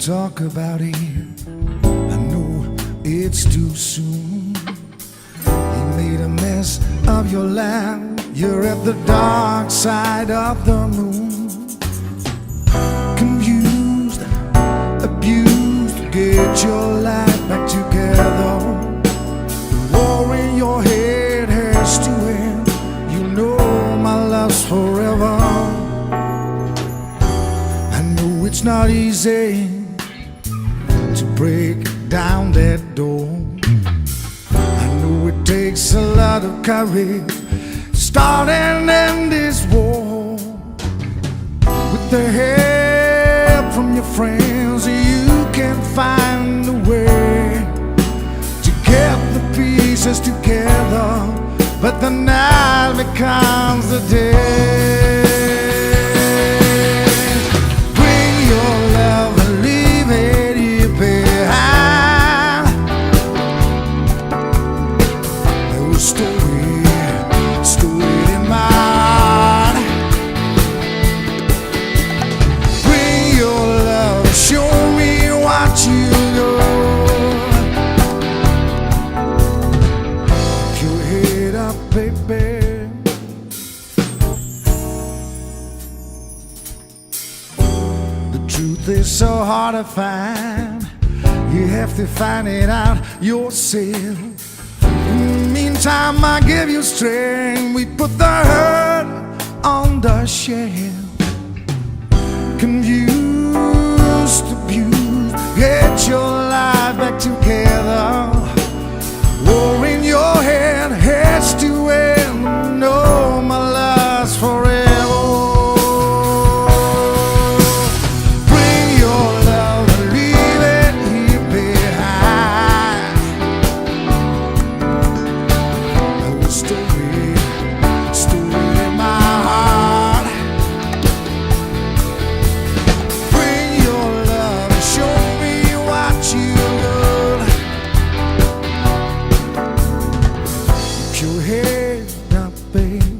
talk about it. I know it's too soon. He made a mess of your life. You're at the dark side of the moon. Confused, abused, get your life back together. The war in your head has to end. You know my love's forever. I know it's not easy to break down that door. I know it takes a lot of courage to start and end this war. With the help from your friends, you can find a way to get the pieces together, but the night becomes the day. Bring your love and leave it here behind. No story in my heart. Bring your love, show me what you got. Keep your head up, baby. The truth is so hard to find. You have to find it out yourself. Meantime, I give you strength. We put the hurt on the shelf. Confused, abused, get your life back together. War in your head has to end. No, my love's forever. Bring your love and leave it here behind. No story in my heart. Bring your love and show me what you got. Keep your head up, babe.